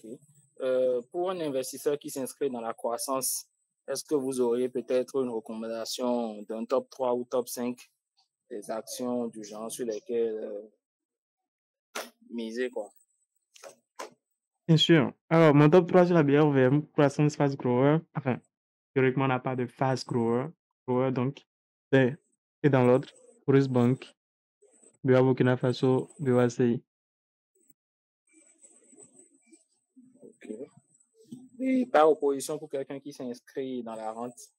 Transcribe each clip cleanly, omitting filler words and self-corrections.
Ok. Pour un investisseur qui s'inscrit dans la croissance, est-ce que vous auriez peut-être une recommandation d'un top 3 ou top 5 des actions du genre sur lesquelles miser, quoi? Bien sûr. Alors, mon top 3 sur la BRVM, croissance fast grower. Enfin, théoriquement, on n'a pas de fast grower. Donc, c'est dans l'ordre. Chorus Bank, BA Burkina Faso, BOACI. Ok. Et par opposition pour quelqu'un qui s'inscrit dans la rente.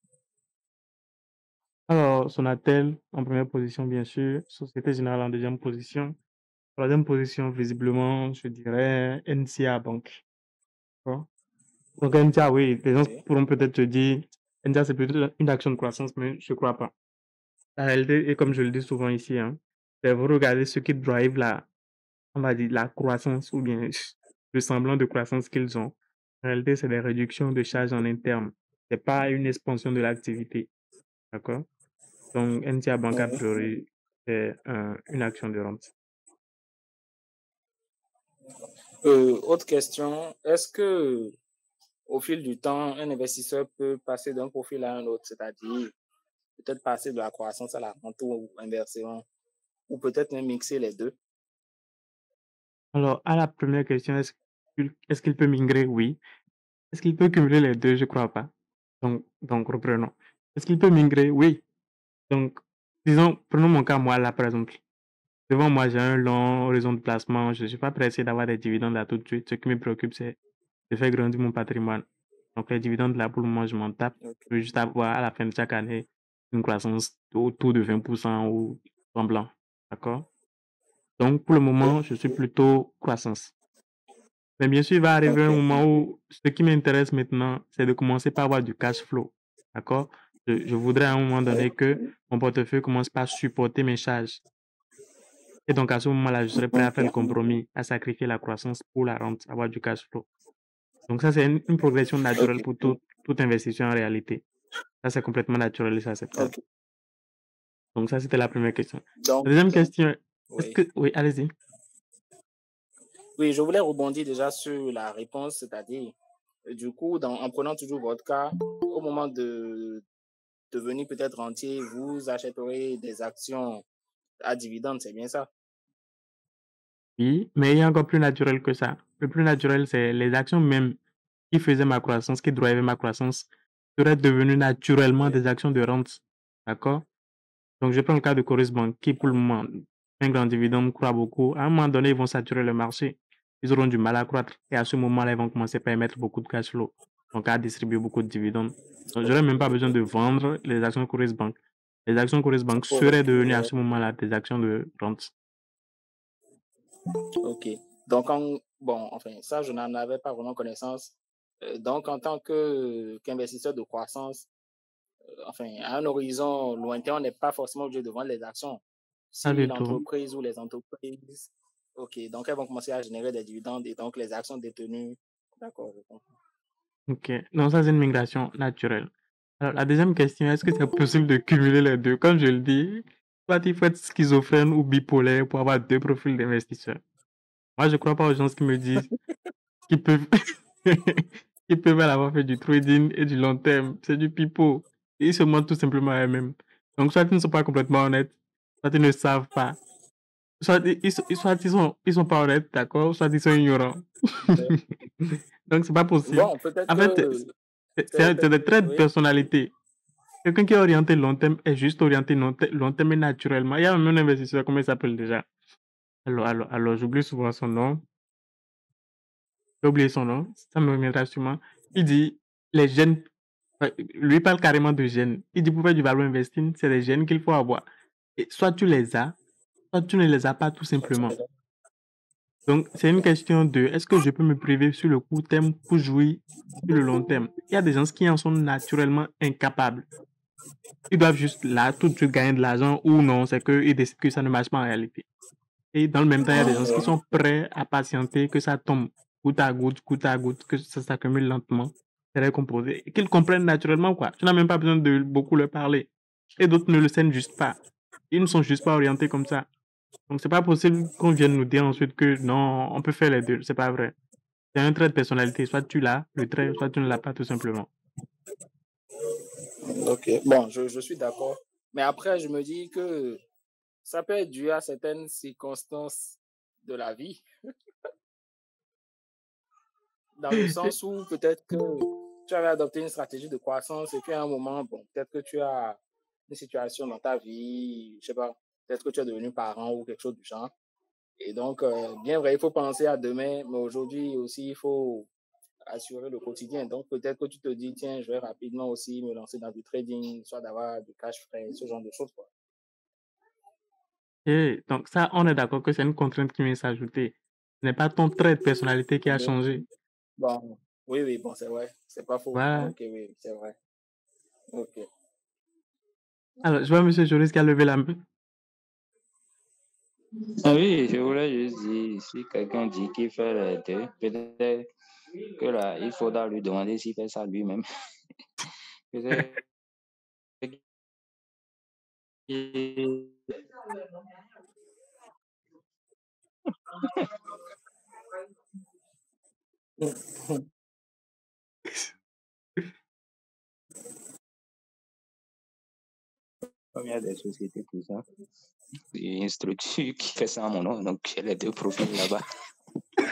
Alors, Sonatel en première position, bien sûr. Société Générale en deuxième position. Troisième position, visiblement, je dirais NCA Bank. D'accord. Donc, NCA, oui, les gens Ok. pourront peut-être te dire, NCA, c'est plutôt une action de croissance, mais je ne crois pas. La réalité, et comme je le dis souvent ici, hein, c'est vous regardez ce qui drive on va dire, la croissance ou bien le semblant de croissance qu'ils ont. En réalité, c'est des réductions de charges en interne. C'est pas une expansion de l'activité. D'accord? Donc, NCA Bank, a Mhm. priori, c'est une action de rente. Autre question, est-ce que au fil du temps, un investisseur peut passer d'un profil à un autre, c'est-à-dire peut-être passer de la croissance à la rente ou inversement, ou peut-être même mixer les deux? Alors, à la première question, est-ce qu'il peut migrer? Oui. Est-ce qu'il peut cumuler les deux? Je crois pas. Donc reprenons. Est-ce qu'il peut migrer? Oui. Donc, disons, prenons mon cas, moi, là, par exemple. Devant moi, j'ai un long horizon de placement. Je ne suis pas pressé d'avoir des dividendes là tout de suite. Ce qui me préoccupe, c'est de faire grandir mon patrimoine. Donc, les dividendes là, pour le moment, je m'en tape. Ok. Je veux juste avoir à la fin de chaque année une croissance autour de 20% ou semblant. D'accord? Donc, pour le moment, je suis plutôt croissance. Mais bien sûr, il va arriver un Ok. moment où ce qui m'intéresse maintenant, c'est de commencer par avoir du cash flow. D'accord? Je voudrais à un moment donné que mon portefeuille commence par supporter mes charges. Et donc, à ce moment-là, je serais prêt à faire le Ok. compromis, à sacrifier la croissance pour la rente, avoir du cash flow. Donc, ça, c'est une progression naturelle Ok. pour tout investisseur en réalité. Ça, c'est complètement naturel et c'est acceptable. Ok. Donc, ça, c'était la première question. Donc, La deuxième question, est-ce oui. que... Oui, allez-y. Oui, je voulais rebondir déjà sur la réponse, c'est-à-dire, du coup, en prenant toujours votre cas, au moment de devenir peut-être rentier, vous achèterez des actions à dividendes, c'est bien ça? Oui, mais il y a encore plus naturel que ça. Le plus naturel, c'est les actions même qui faisaient ma croissance, qui drivaient ma croissance, seraient devenues naturellement Ok. des actions de rente. D'accord? Donc, je prends le cas de Coris Bank, qui pour le moment, un grand dividende croît beaucoup. À un moment donné, ils vont saturer le marché. Ils auront du mal à croître. Et à ce moment-là, ils vont commencer par émettre beaucoup de cash flow. Donc, à distribuer beaucoup de dividendes. Donc, j'aurais même pas besoin de vendre les actions Coris Bank. Les actions Coris Bank Pour seraient devenues à récupérer. ce moment-là des actions de rente. Ok. Donc, bon, enfin, ça, je n'en avais pas vraiment connaissance. Donc, en tant qu'investisseur de croissance, enfin, à un horizon lointain, on n'est pas forcément obligé de vendre les actions. Pas Si du tout. l'entreprise ou les entreprises, ok, donc elles vont commencer à générer des dividendes et donc les actions détenues. D'accord, je comprends. Ok. Non, ça, c'est une migration naturelle. Alors, la deuxième question, est-ce que c'est possible de cumuler les deux? Comme je le dis, soit il faut être schizophrène ou bipolaire pour avoir deux profils d'investisseurs. Moi, je ne crois pas aux gens qui me disent qu'ils peuvent, qu'ils peuvent avoir fait du trading et du long terme. C'est du pipeau. Ils se mentent tout simplement à eux-mêmes. Donc, soit ils ne sont pas complètement honnêtes, soit ils ne savent pas. Soit ils sont pas honnêtes, d'accord? Soit ils sont ignorants. Donc, c'est pas possible. Bon, peut-être En fait, que c'est des traits de oui, personnalité. Quelqu'un qui est orienté long terme est juste orienté long terme et naturellement. Il y a même un investisseur, comment il s'appelle déjà? Alors, j'oublie souvent son nom. J'ai oublié son nom, ça me reviendra sûrement. Il dit, les gènes, lui il parle carrément de gènes. Il dit, pour faire du value investing, c'est des gènes qu'il faut avoir. Et soit tu les as, soit tu ne les as pas tout simplement. Donc, c'est une question de, est-ce que je peux me priver sur le court terme pour jouir sur le long terme? Il y a des gens qui en sont naturellement incapables. Ils doivent juste là, tout de suite gagner de l'argent ou non, c'est qu'ils décident que ça ne marche pas en réalité. Et dans le même temps, il y a des gens qui sont prêts à patienter que ça tombe goutte à goutte, que ça s'accumule lentement, c'est récomposé, et qu'ils comprennent naturellement, quoi. Tu n'as même pas besoin de beaucoup leur parler. Et d'autres ne le sentent juste pas. Ils ne sont juste pas orientés comme ça. Donc, c'est pas possible qu'on vienne nous dire ensuite que non, on peut faire les deux. C'est pas vrai. C'est un trait de personnalité. Soit tu l'as, le trait, soit tu ne l'as pas, tout simplement. Ok, bon, je suis d'accord. Mais après, je me dis que ça peut être dû à certaines circonstances de la vie, dans le sens où peut-être que tu avais adopté une stratégie de croissance et puis à un moment, bon, peut-être que tu as une situation dans ta vie, je sais pas, peut-être que tu es devenu parent ou quelque chose du genre. Et donc, bien vrai, il faut penser à demain, mais aujourd'hui aussi, il faut assurer le quotidien. Donc, peut-être que tu te dis, tiens, je vais rapidement aussi me lancer dans du trading, soit d'avoir du cash frais, ce genre de choses, quoi. Et donc ça, on est d'accord que c'est une contrainte qui vient s'ajouter. Ce n'est pas ton trait de personnalité qui a Bon, changé. bon, oui, oui, bon, c'est vrai, c'est pas faux. Voilà. Ok, oui, c'est vrai. Ok. Alors, je vois monsieur Joris qui a levé la main. Ah oui, je voulais juste dire, si quelqu'un dit qu'il fait les deux, peut-être que là, il faudra lui demander s'il fait ça lui-même. Peut-être qu'il- Comme il y a des sociétés, tout ça, il y a une structure qui fait ça à mon nom, donc j'ai les deux profils là-bas.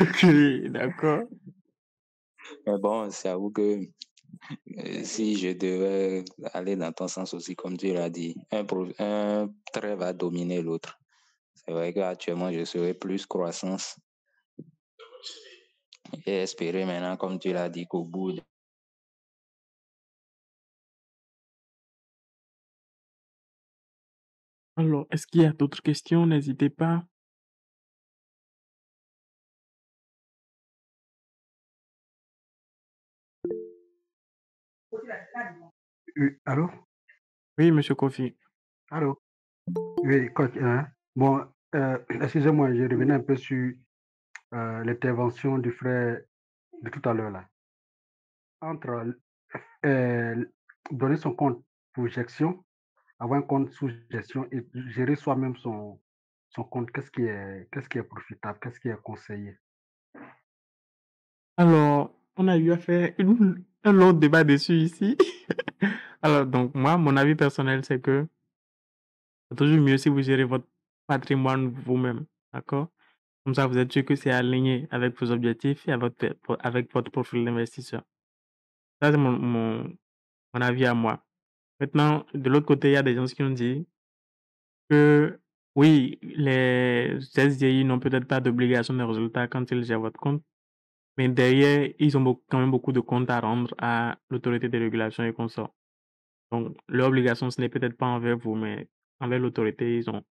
Ok, d'accord. Mais bon, c'est à vous que si je devais aller dans ton sens aussi, comme tu l'as dit, un trait va dominer l'autre. C'est vrai qu'actuellement, je serais plus croissance et espérer maintenant, comme tu l'as dit, qu'au bout de... Alors, est-ce qu'il y a d'autres questions? N'hésitez pas. Allô? Oui, monsieur Kofi. Allô? Oui, coach, hein. Bon, excusez-moi, je revenais un peu sur l'intervention du frère de tout à l'heure là. Entre euh, donner son compte pour gestion, avoir un compte sous gestion et gérer soi-même son compte, qu'est-ce qui est profitable, qu'est-ce qui est conseillé? Alors, on a eu à faire un long débat dessus ici. Alors, donc, moi, mon avis personnel, c'est que c'est toujours mieux si vous gérez votre patrimoine vous-même. D'accord? Comme ça, vous êtes sûr que c'est aligné avec vos objectifs et avec votre profil d'investisseur. Ça, c'est mon avis à moi. Maintenant, de l'autre côté, il y a des gens qui ont dit que oui, les SDI n'ont peut-être pas d'obligation de résultat quand ils gèrent votre compte, mais derrière, ils ont quand même beaucoup de comptes à rendre à l'autorité de régulation et consorts. Donc, leur obligation, ce n'est peut-être pas envers vous, mais envers l'autorité, ils ont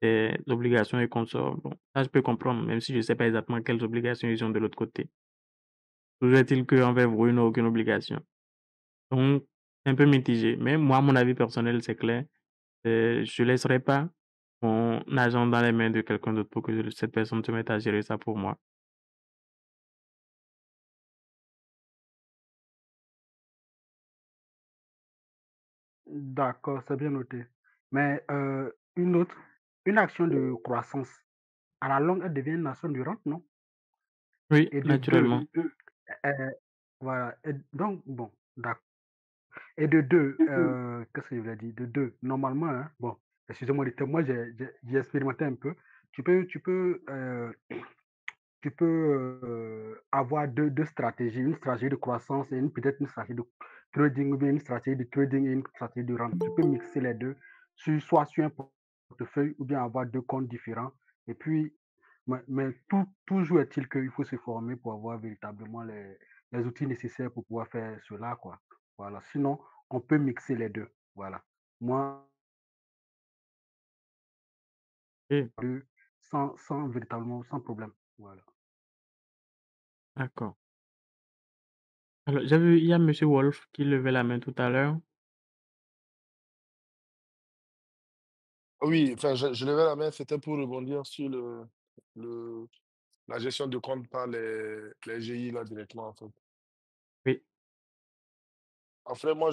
des obligations et consorts. Bon, ça, je peux comprendre, même si je ne sais pas exactement quelles obligations ils ont de l'autre côté. Toujours est-il qu'envers vous, ils n'ont aucune obligation. Donc, c'est un peu mitigé. Mais moi, mon avis personnel, c'est clair. Je ne laisserai pas mon argent dans les mains de quelqu'un d'autre pour que cette personne se mette à gérer ça pour moi. D'accord, c'est bien noté. Mais une action de croissance, à la longue, elle devient une action de rente, non? Oui, Et de deux, naturellement. euh, voilà. Et donc, bon, d'accord. Et de deux, qu'est-ce que je voulais dire? De deux, normalement, hein, bon, excusez-moi du terme, moi j'ai expérimenté un peu. Tu peux, tu peux, euh, tu peux avoir deux stratégies, une stratégie de croissance et peut-être une stratégie de trading ou bien une stratégie de trading et une stratégie de rente. Tu peux mixer les deux, soit sur un portefeuille ou bien avoir deux comptes différents. Et puis, mais toujours est-il qu'il faut se former pour avoir véritablement les outils nécessaires pour pouvoir faire cela, quoi. Voilà. Sinon, on peut mixer les deux. Voilà. Moi, Ok, sans véritablement, sans problème. Voilà. d'accord. Alors, j'ai vu, il y a Monsieur Wolf qui levait la main tout à l'heure. Oui, enfin, je levais la main, c'était pour rebondir sur le, la gestion de compte par les GI là directement, en fait. Oui, En fait, moi,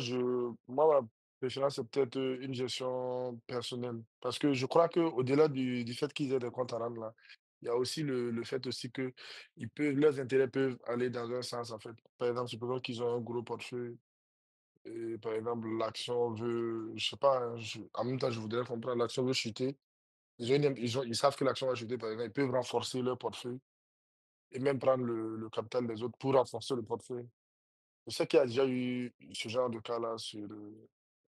ma préférence, c'est peut-être une gestion personnelle. Parce que je crois qu'au-delà du fait qu'ils aient des comptes à rendre là, il il y a aussi le fait aussi que leurs intérêts peuvent aller dans un sens, en fait. Par exemple, supposons qu'ils ont un gros portefeuille et, par exemple, l'action veut, je sais pas, hein, en même temps, je voudrais comprendre, l'action veut chuter. Ils savent que l'action va chuter, par exemple, ils peuvent renforcer leur portefeuille et même prendre le capital des autres pour renforcer le portefeuille. Je sais qu'il y a déjà eu ce genre de cas-là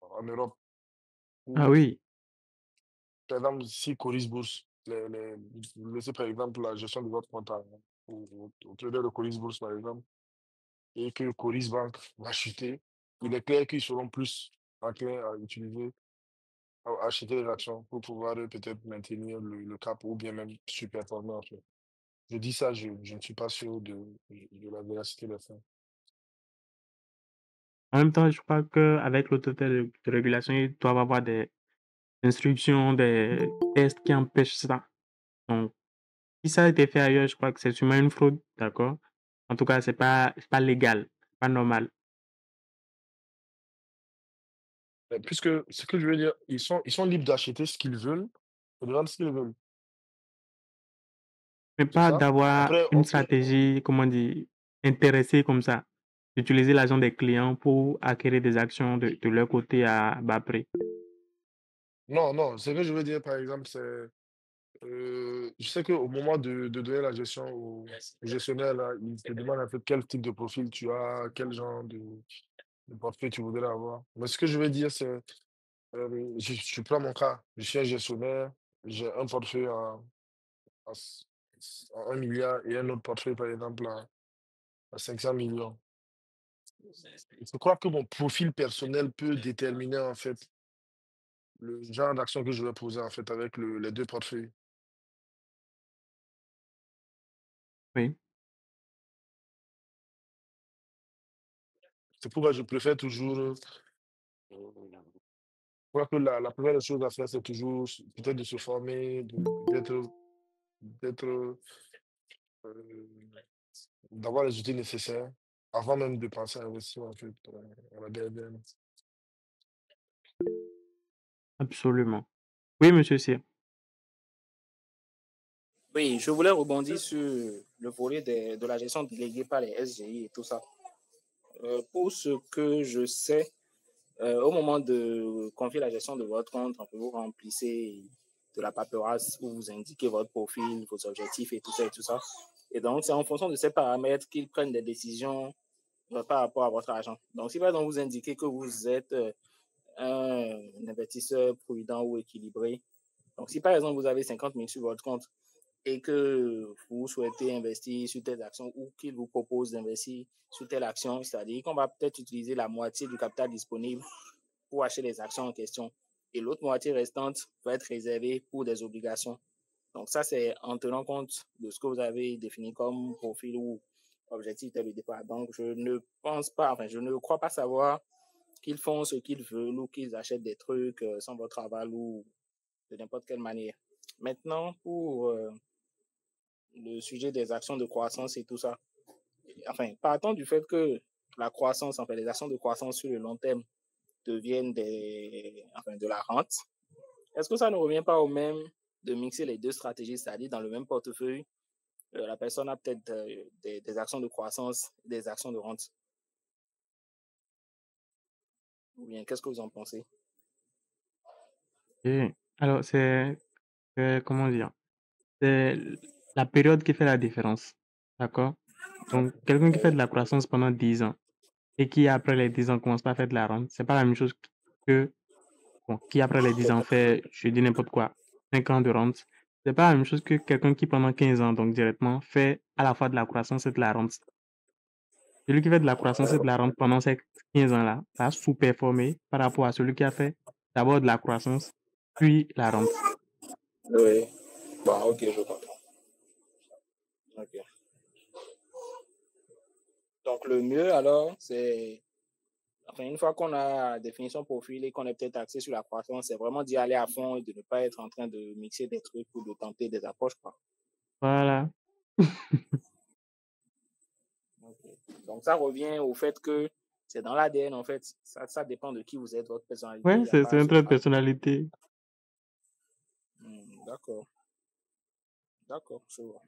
en Europe Ah où, oui, par exemple, si Coris Bourse, vous laissez par exemple la gestion de votre compte au trader de Coris Bourse, par exemple, et que Coris Bank va chuter, il est clair qu'ils seront plus enclins à utiliser, à acheter des actions pour pouvoir peut-être maintenir le cap ou bien même surperformer en fait. Je dis ça, je ne suis pas sûr de la véracité des faits. en même temps, je crois qu'avec l'autorité de régulation, ils doivent avoir des instructions, des tests qui empêchent ça. Donc, si ça a été fait ailleurs, je crois que c'est sûrement une fraude, d'accord? En tout cas, c'est pas légal, pas normal. Puisque ce que je veux dire, ils sont libres d'acheter ce qu'ils veulent, de vendre ce qu'ils veulent. Mais C'est pas ça? d'avoir Après, une stratégie, comment dire, intéressée comme ça. D'utiliser l'argent des clients pour acquérir des actions de leur côté à bas prix. non, non, ce que je veux dire, par exemple, c'est, je sais qu'au moment de donner la gestion au gestionnaire, là, il te demande un peu quel type de profil tu as, quel genre de portefeuille tu voudrais avoir. Mais ce que je veux dire, c'est, je prends mon cas, je suis un gestionnaire, j'ai un portefeuille à, s- à 1 milliard et un autre portefeuille, par exemple, à 500 millions. Je crois que mon profil personnel peut déterminer, en fait, le genre d'action que je vais poser, en fait, avec les deux portefeuilles. Oui. C'est pourquoi je préfère toujours, je crois que la première des choses à faire, c'est toujours peut-être de se former, d'être, d'avoir les outils nécessaires avant même de penser à investir, en fait, à la BNN. Absolument. Oui, monsieur Cyr. Oui, je voulais rebondir sur le volet de la gestion déléguée par les SGI et tout ça. Pour ce que je sais, au moment de confier la gestion de votre compte, vous remplissez de la paperasse où vous indiquez votre profil, vos objectifs et tout ça et tout ça. Et donc, c'est en fonction de ces paramètres qu'ils prennent des décisions par rapport à votre argent. Donc, si par exemple vous indiquez que vous êtes un investisseur prudent ou équilibré, donc si par exemple vous avez 50 000 sur votre compte et que vous souhaitez investir sur telle action ou qu'il vous propose d'investir sur telle action, c'est-à-dire qu'on va peut-être utiliser la moitié du capital disponible pour acheter les actions en question et l'autre moitié restante va être réservée pour des obligations. Donc ça, c'est en tenant compte de ce que vous avez défini comme profil ou objectif dès le départ. Donc je ne pense pas, enfin je ne crois pas savoir qu'ils font ce qu'ils veulent ou qu'ils achètent des trucs sans votre aval ou de n'importe quelle manière. Maintenant, pour le sujet des actions de croissance et tout ça, enfin, partons du fait que la croissance, enfin, les actions de croissance sur le long terme deviennent de la rente. Est-ce que ça ne revient pas au même de mixer les deux stratégies, c'est-à-dire dans le même portefeuille, la personne a peut-être des actions de croissance, des actions de rente? Ou bien, qu'est-ce que vous en pensez? Et alors, comment dire, c'est la période qui fait la différence. D'accord? Donc, quelqu'un qui fait de la croissance pendant 10 ans et qui, après les 10 ans, commence pas à faire de la rente, c'est pas la même chose que, bon, qui, après les 10 ans, fait, je dis n'importe quoi, 5 ans de rente. C'est pas la même chose que quelqu'un qui, pendant 15 ans, donc directement, fait à la fois de la croissance et de la rente. Celui qui fait de la croissance et de la rente pendant ces 15 ans-là va sous-performer par rapport à celui qui a fait d'abord de la croissance, puis la rente. Oui. Bon, ok, je comprends. Ok. Donc, le mieux, alors, c'est, enfin, une fois qu'on a défini son profil et qu'on est peut-être axé sur la croissance, c'est vraiment d'y aller à fond et de ne pas être en train de mixer des trucs ou de tenter des approches, quoi. Voilà. Okay. Donc, ça revient au fait que c'est dans l'ADN, en fait. Ça dépend de qui vous êtes, votre personnalité. Il Ouais, n'y a c'est pas un ce trait de trac. personnalité. D'accord. D'accord, je vois.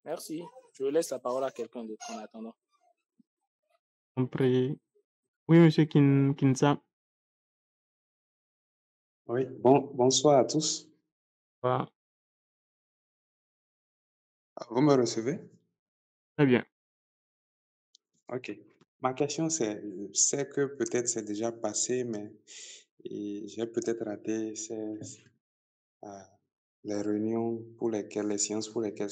Merci. Je laisse la parole à quelqu'un d'autre en attendant. Compris. Oui, monsieur Kinsa. Oui, bonsoir à tous. Ah, Vous me recevez? très bien. Ok. Ma question, c'est, je sais que peut-être c'est déjà passé, mais j'ai peut-être raté euh, les réunions pour lesquelles, les séances pour lesquelles,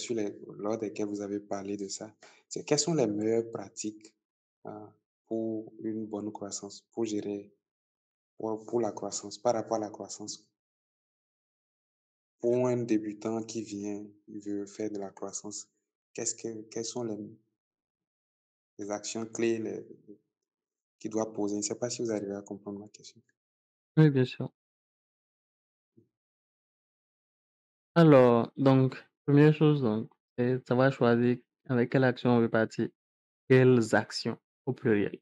lors desquelles vous avez parlé de ça. C'est quelles sont les meilleures pratiques euh, pour une bonne croissance, pour gérer, pour la croissance, par rapport à la croissance. Pour un débutant qui vient, il veut faire de la croissance, quelles sont les actions clés qu'il doit poser? Je ne sais pas si vous arrivez à comprendre ma question. Oui, bien sûr. Alors, donc, première chose, donc, c'est savoir choisir avec quelle action on veut partir. Quelles actions au pluriel.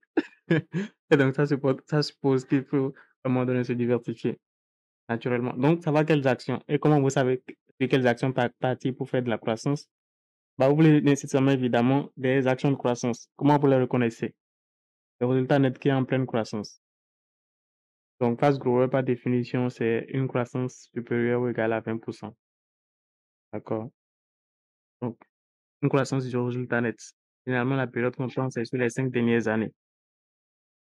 Et donc, ça suppose qu'il faut à un moment donné se diversifier naturellement. Donc, savoir quelles actions. Et comment vous savez de quelles actions partir pour faire de la croissance? Bah, vous voulez nécessairement, évidemment, des actions de croissance. Comment vous les reconnaissez? Le résultat net qui est en pleine croissance. Donc, fast grower, par définition, c'est une croissance supérieure ou égale à 20%. D'accord? Donc, une croissance du résultat net. Généralement, la période qu'on prend, c'est sur les 5 dernières années.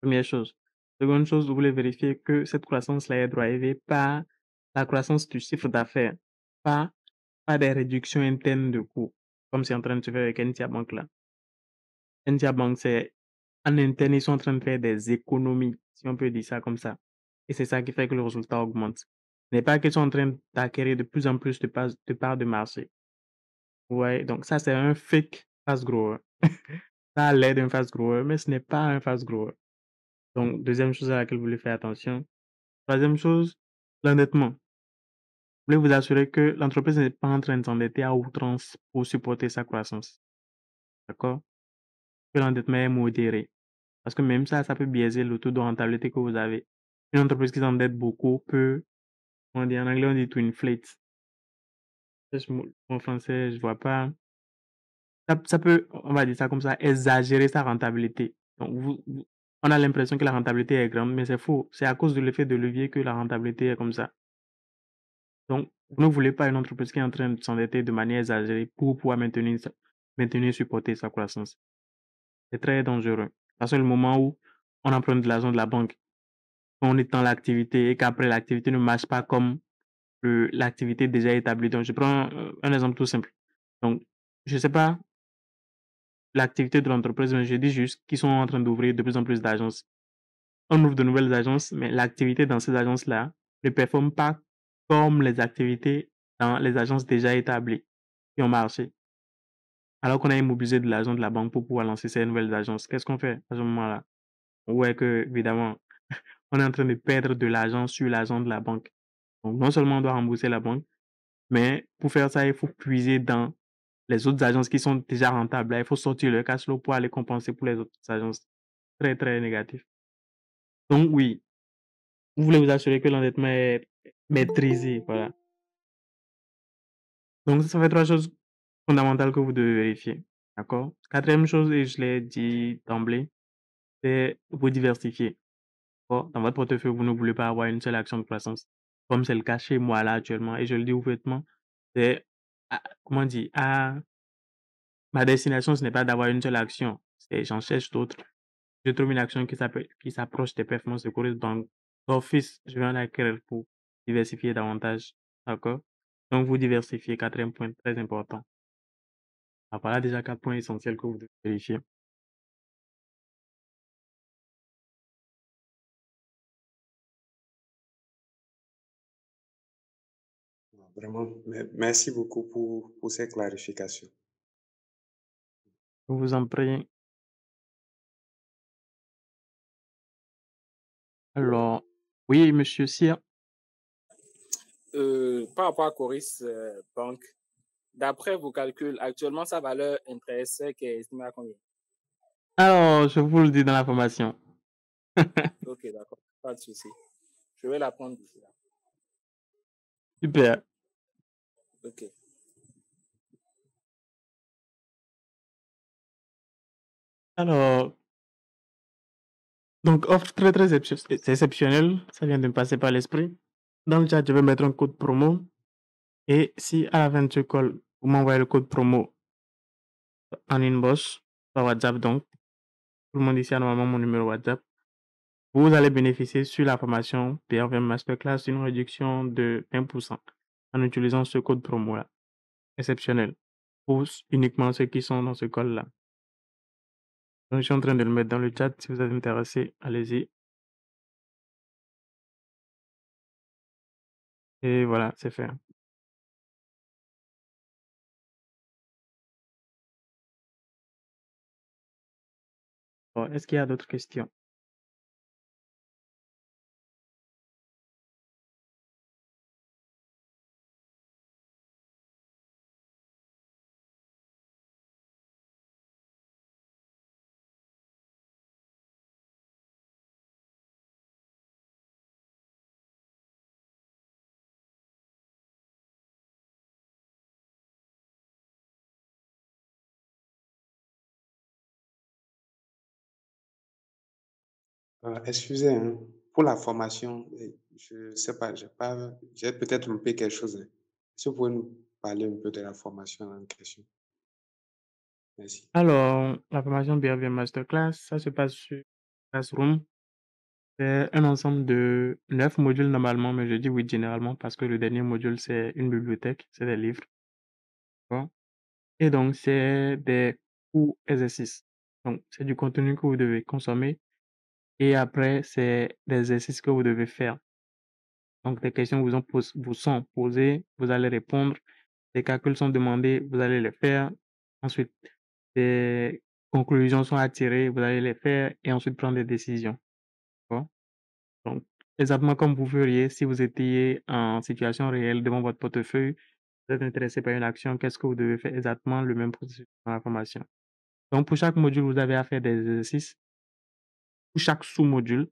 Première chose. Seconde chose, vous voulez vérifier que cette croissance-là est drivée par la croissance du chiffre d'affaires, pas des réductions internes de coûts, comme c'est en train de se faire avec NTA Bank là. NTA Bank, c'est en interne, ils sont en train de faire des économies, si on peut dire ça comme ça. Et c'est ça qui fait que le résultat augmente. Ce n'est pas qu'ils sont en train d'acquérir de plus en plus de parts de marché. Ouais, donc ça, c'est un fake fast grower. Ça a l'air d'un fast grower, mais ce n'est pas un fast grower. Donc, deuxième chose à laquelle vous voulez faire attention. Troisième chose, l'endettement. Vous voulez vous assurer que l'entreprise n'est pas en train de s'endetter à outrance pour supporter sa croissance. D'accord? Que l'endettement est modéré. Parce que même ça peut biaiser le taux de rentabilité que vous avez. Une entreprise qui s'endette beaucoup peut, on dit en anglais, on dit to inflate. En français, je vois pas. Ça peut, on va dire ça comme ça, exagérer sa rentabilité. Donc, on a l'impression que la rentabilité est grande, mais c'est faux. C'est à cause de l'effet de levier que la rentabilité est comme ça. Donc, vous ne voulez pas une entreprise qui est en train de s'endetter de manière exagérée pour pouvoir maintenir, supporter sa croissance. C'est très dangereux. Parce que le moment où on emprunte de l'argent de la banque, on est dans l'activité et qu'après l'activité ne marche pas comme l'activité déjà établie. Donc, je prends un exemple tout simple. Donc, je ne sais pas l'activité de l'entreprise, mais je dis juste qu'ils sont en train d'ouvrir de plus en plus d'agences. On ouvre de nouvelles agences, mais l'activité dans ces agences-là ne performe pas comme les activités dans les agences déjà établies qui ont marché. Alors qu'on a immobilisé de l'argent de la banque pour pouvoir lancer ces nouvelles agences. Qu'est-ce qu'on fait à ce moment-là? On voit que, évidemment, on est en train de perdre de l'argent sur l'argent de la banque. Donc, non seulement on doit rembourser la banque, mais pour faire ça, il faut puiser dans les autres agences qui sont déjà rentables. Là, il faut sortir le cash flow pour aller compenser pour les autres agences. Très, très négatif. Donc, oui, vous voulez vous assurer que l'endettement est maîtrisé. Voilà. Donc, ça fait trois choses fondamentales que vous devez vérifier. D'accord? Quatrième chose, et je l'ai dit d'emblée, c'est vous diversifier. D'accord? Dans votre portefeuille, vous ne voulez pas avoir une seule action de croissance, comme c'est le cas chez moi là actuellement, et je le dis ouvertement, c'est, comment dire, ma destination, ce n'est pas d'avoir une seule action, c'est j'en cherche d'autres. Je trouve une action qui s'approche des performances de courir, donc d'office, je vais en acquérir pour diversifier davantage. D'accord? Donc, vous diversifiez, quatrième point, très important. Alors, voilà déjà 4 points essentiels que vous devez vérifier. Vraiment, merci beaucoup pour ces clarifications. Je vous en prie. Alors, oui, monsieur Cyr. Par rapport à Coris Bank, d'après vos calculs, actuellement, sa valeur intrinsèque est estimée à combien? Alors, je vous le dis dans la formation. Ok, d'accord, pas de souci. Je vais la prendre d'ici là. Super. Ok. Alors, donc, offre très, très exceptionnelle. Ça vient de me passer par l'esprit. Dans le chat, je vais mettre un code promo. Et si à la fin de ce call, vous m'envoyez le code promo en inbox, par WhatsApp, donc, tout le monde ici a normalement mon numéro WhatsApp. Vous allez bénéficier sur la formation PRVM Masterclass d'une réduction de 20% en utilisant ce code promo-là. Exceptionnel. Pour uniquement ceux qui sont dans ce call-là. Donc, je suis en train de le mettre dans le chat. Si vous êtes intéressé, allez-y. Et voilà, c'est fait. Bon, est-ce qu'il y a d'autres questions? Excusez, hein, pour la formation, je sais pas, j'ai peut-être loupé quelque chose, hein. Est-ce que vous pouvez nous parler un peu de la formation en question? Merci. Alors, la formation BRVM Masterclass, ça se passe sur Classroom. C'est un ensemble de 9 modules normalement, mais je dis oui généralement parce que le dernier module, c'est une bibliothèque, c'est des livres. D'accord? Et donc, c'est des cours exercices. Donc, c'est du contenu que vous devez consommer. Et après, c'est des exercices que vous devez faire. Donc, des questions vous sont posées, vous allez répondre. Des calculs sont demandés, vous allez les faire. Ensuite, des conclusions sont attirées, vous allez les faire et ensuite prendre des décisions. D'accord? Donc, exactement comme vous feriez si vous étiez en situation réelle devant votre portefeuille, vous êtes intéressé par une action, qu'est-ce que vous devez faire? Exactement le même processus dans la formation. Donc, pour chaque module, vous avez à faire des exercices. Pour chaque sous-module,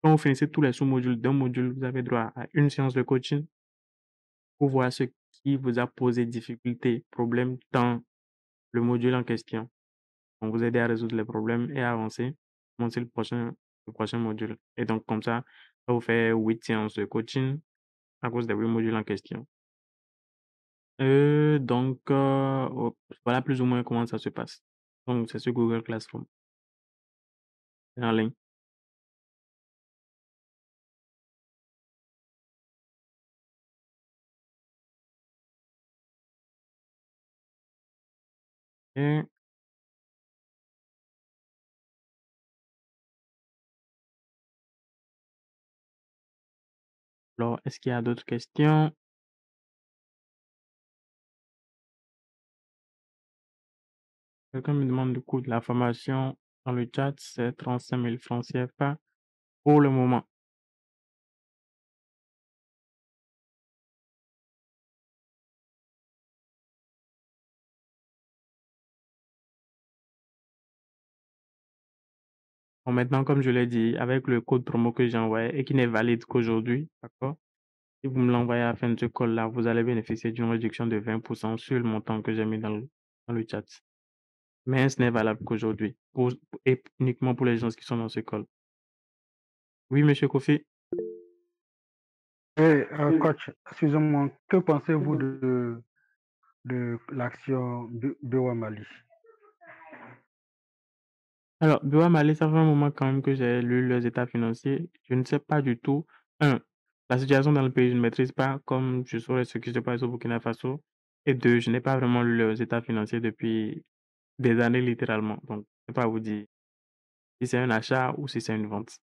quand vous finissez tous les sous-modules d'un module, vous avez droit à une séance de coaching pour voir ce qui vous a posé difficulté, problème dans le module en question. Donc, vous aider à résoudre les problèmes et à avancer, commencer le prochain module. Et donc, comme ça vous fait 8 séances de coaching à cause des 8 modules en question. Voilà plus ou moins comment ça se passe. Donc, c'est sur Google Classroom. C'est en ligne. Et alors, est-ce qu'il y a d'autres questions? Quelqu'un me demande le coût de la formation dans le chat, c'est 35 000 francs CFA pour le moment. Bon, maintenant, comme je l'ai dit, avec le code promo que j'ai envoyé et qui n'est valide qu'aujourd'hui, d'accord? Si vous me l'envoyez à la fin de ce call-là, vous allez bénéficier d'une réduction de 20% sur le montant que j'ai mis dans le chat. Mais ce n'est valable qu'aujourd'hui et uniquement pour les gens qui sont dans ce call. Oui, monsieur Kofi? Coach, excusez-moi, que pensez-vous de l'action BOA Mali? Alors, BOA Mali, ça fait un moment quand même que j'ai lu leurs états financiers. Je ne sais pas du tout. La situation dans le pays, je ne maîtrise pas comme je saurais ce qui se passe au Burkina Faso. Et deux, je n'ai pas vraiment lu leurs états financiers depuis des années littéralement. Donc, je ne sais pas vous dire si c'est un achat ou si c'est une vente.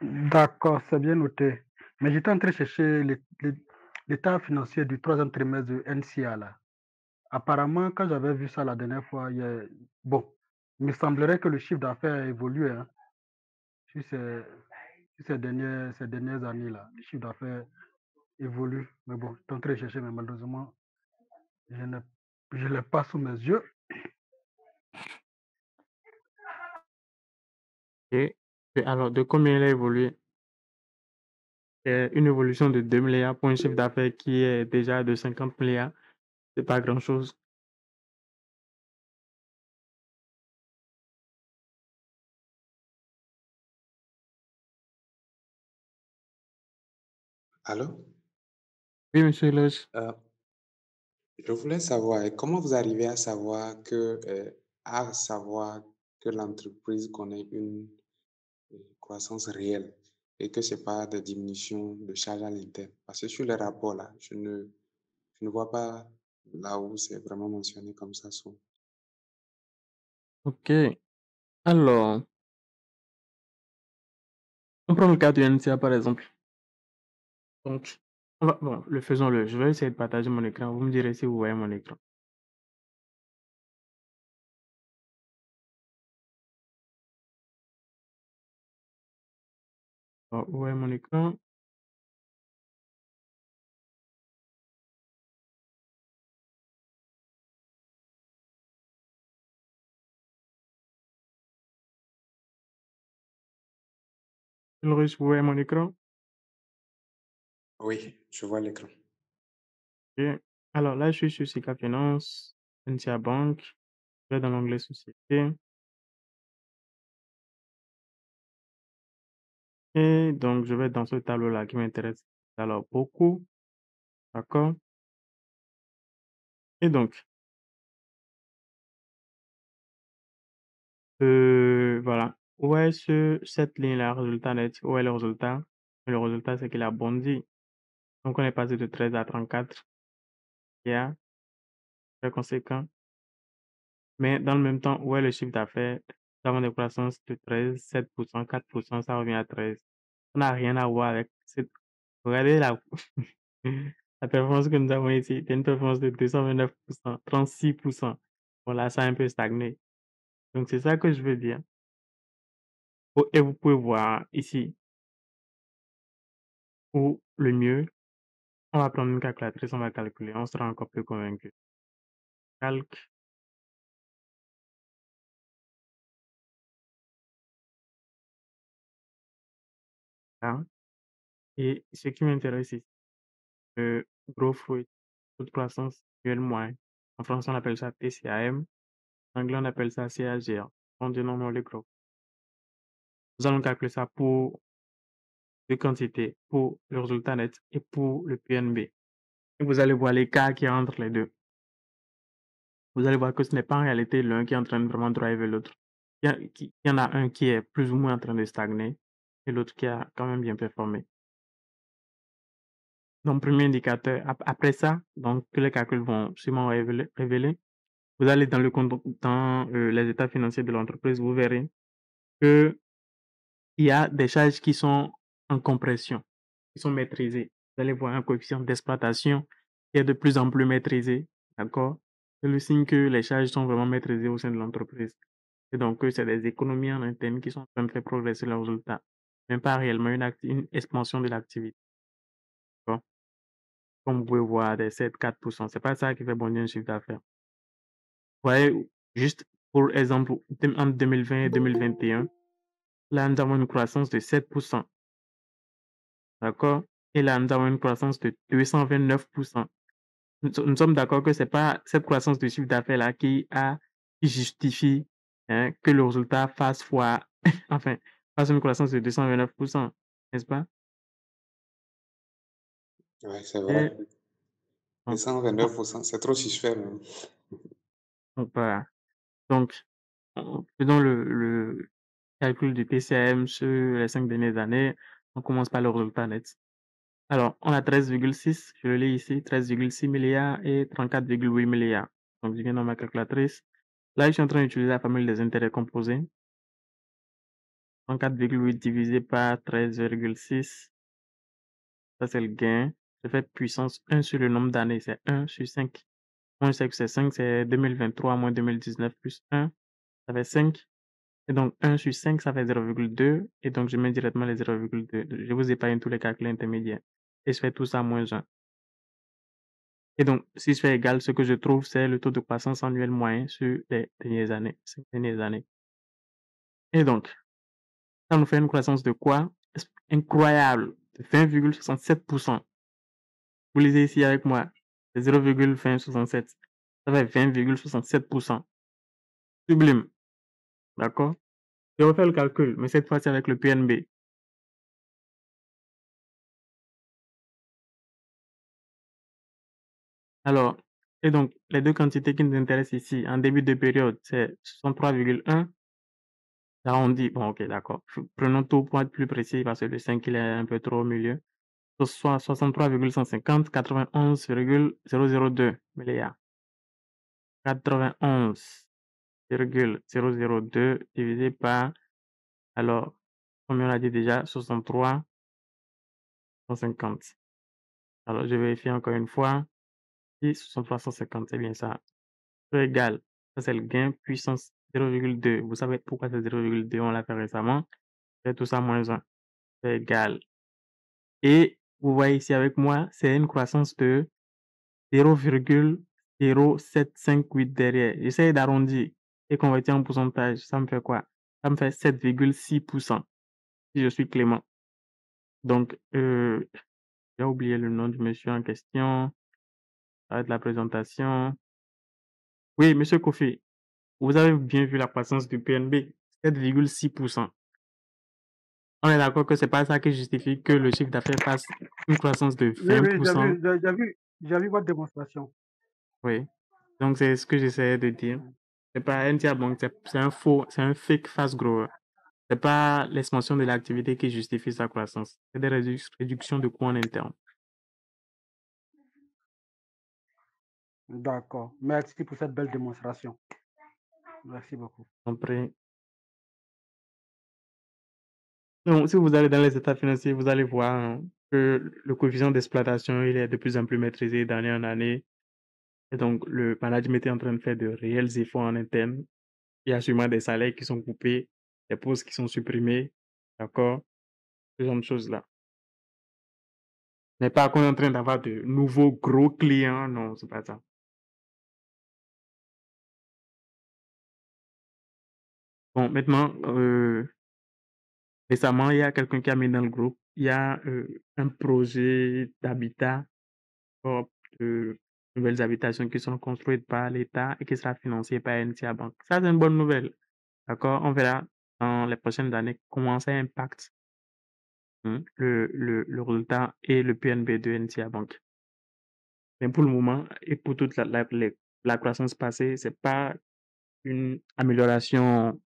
D'accord, c'est bien noté. Mais j'étais en train de chercher l'état financier du troisième trimestre de NCA là. Apparemment, quand j'avais vu ça la dernière fois, bon, il me semblerait que le chiffre d'affaires a évolué, hein, sur ces dernières années-là. Le chiffre d'affaires évolue. Mais bon, je suis en train de chercher, mais malheureusement, je ne l'ai pas sous mes yeux. Et alors, de combien il a évolué? C'est une évolution de 2 milliards pour un chiffre d'affaires qui est déjà de 50 milliards. C'est pas grand-chose. Allô? Oui, monsieur Loge. Je voulais savoir comment vous arrivez à savoir que l'entreprise connaît une croissance réelle et que c'est pas des diminutions de charges à l'interne. Parce que sur les rapports là, je ne vois pas là où c'est vraiment mentionné comme ça. Ok. Alors, on prend le cas du NCA par exemple. Donc, bon, faisons-le. Je vais essayer de partager mon écran. Vous me direz si vous voyez mon écran. Bon, vous voyez mon écran. Ulrich, vous voyez mon écran? Oui, je vois l'écran. Ok. Alors là, je suis sur Sika Finance, NCA Bank. Je vais dans l'onglet Société. Et donc, je vais dans ce tableau-là qui m'intéresse alors beaucoup. D'accord? Et donc, voilà. Où est cette ligne-là, résultat net? Où est le résultat? Le résultat, c'est qu'il a bondi. Donc, on est passé de 13 à 34. Yeah, très conséquent. Mais dans le même temps, où est le chiffre d'affaires? Nous avons des croissances de 13, 7%, 4%, ça revient à 13. Ça n'a rien à voir avec cette... Regardez la... la performance que nous avons ici. C'est une performance de 229%, 36%. Bon, là, ça a un peu stagné. Donc, c'est ça que je veux dire. Et vous pouvez voir ici où le mieux, on va prendre une calculatrice, on va calculer, on sera encore plus convaincu. Calque. Là. Et ce qui m'intéresse ici, le growth rate, taux de croissance annuel moyen. En français, on appelle ça TCAM. En anglais, on appelle ça CAGR. On dénomme le growth. Nous allons calculer ça pour deux quantités, pour le résultat net et pour le PNB. Et vous allez voir l'écart qui est entre les deux. Vous allez voir que ce n'est pas en réalité l'un qui est en train de vraiment driver l'autre. Il y en a un qui est plus ou moins en train de stagner et l'autre qui a quand même bien performé. Donc, premier indicateur. Après ça, donc, que les calculs vont sûrement révéler, vous allez dans les états financiers de l'entreprise, vous verrez que il y a des charges qui sont en compression, qui sont maîtrisées. Vous allez voir un coefficient d'exploitation qui est de plus en plus maîtrisé, d'accord? C'est le signe que les charges sont vraiment maîtrisées au sein de l'entreprise. Et donc, c'est des économies en interne qui sont en train de faire progresser le résultat, même pas réellement une expansion de l'activité. D'accord? Comme vous pouvez voir, des 7-4%, c'est pas ça qui fait bondir un chiffre d'affaires. Vous voyez, juste pour exemple, entre 2020 et 2021, là, nous avons une croissance de 7%. D'accord? Et là, nous avons une croissance de 229%. Nous sommes d'accord que c'est pas cette croissance de chiffre d'affaires-là qui justifie que le résultat fasse fois, enfin, fasse une croissance de 229%, n'est-ce pas? Oui, c'est Et, vrai. bon, 229%, c'est trop suspect même. donc, voilà. Donc, faisons le calcul du TCM sur les 5 dernières années. On commence par le résultat net. Alors, on a 13,6, je le lis ici, 13,6 milliards et 34,8 milliards. Donc, je viens dans ma calculatrice. Là, je suis en train d'utiliser la formule des intérêts composés. 34,8 divisé par 13,6. Ça, c'est le gain. Je fais puissance 1 sur le nombre d'années, c'est 1 sur 5. Moins c'est 5, c'est 2023 moins 2019 plus 1, ça fait 5. Et donc, 1 sur 5, ça fait 0,2. Et donc, je mets directement les 0,2. Je vous épargne tous les calculs intermédiaires. Et je fais tout ça moins 1. Et donc, si je fais égal, ce que je trouve, c'est le taux de croissance annuel moyen sur les dernières années, 5 dernières années. Et donc, ça nous fait une croissance de quoi? Incroyable. de 20,67%. Vous lisez ici avec moi, c'est 0,2067. Ça fait 20,67%. Sublime. D'accord? Je refais le calcul, mais cette fois-ci avec le PNB. Alors, et donc, les deux quantités qui nous intéressent ici, en début de période, c'est 63,1. Arrondi. Bon, ok, d'accord. Prenons tout pour être plus précis parce que le 5, il est un peu trop au milieu. Soit 63,150, 91,002 milliards. 91,002 divisé par, alors, comme on l'a dit déjà, 63,150. Alors, je vérifie encore une fois. Et 63,150, c'est bien ça. C'est égal. Ça, c'est le gain puissance 0,2. Vous savez pourquoi c'est 0,2? On l'a fait récemment. C'est tout ça moins 1. C'est égal. Et vous voyez ici avec moi, c'est une croissance de 0,0758 derrière. J'essaie d'arrondir et convertir en pourcentage. Ça me fait quoi? Ça me fait 7,6%. Si je suis Clément. Donc, j'ai oublié le nom du monsieur en question. Ça va être la présentation. Oui, monsieur Kofi, vous avez bien vu la croissance du PNB. 7,6%. On est d'accord que c'est pas ça qui justifie que le chiffre d'affaires fasse une croissance de Oui, oui, 20%. j'ai vu votre démonstration. Oui. Donc, c'est ce que j'essayais de dire. C'est pas NTA Bank, c'est un faux, c'est un fake fast grower. C'est pas l'expansion de l'activité qui justifie sa croissance. C'est des réductions de coûts en interne. D'accord. Merci pour cette belle démonstration. Merci beaucoup. Après. Donc, si vous allez dans les états financiers, vous allez voir hein, que le coefficient d'exploitation, il est de plus en plus maîtrisé d'année en année. Et donc, le management est en train de faire de réels efforts en interne. Il y a sûrement des salaires qui sont coupés, des postes qui sont supprimés. D'accord? Ce genre de choses-là. Mais pas qu'on est en train d'avoir de nouveaux gros clients. Non, c'est pas ça. Bon, maintenant, récemment, il y a quelqu'un qui a mis dans le groupe, il y a un projet d'habitat, de nouvelles habitations qui sont construites par l'État et qui sera financé par NTA Bank. Ça, c'est une bonne nouvelle. D'accord? On verra dans les prochaines années comment ça impacte le résultat et le PNB de NTA Bank. Mais pour le moment, et pour toute la croissance passée, c'est pas une amélioration,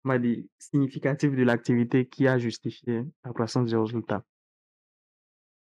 on va dire, significative de l'activité qui a justifié la croissance des résultats.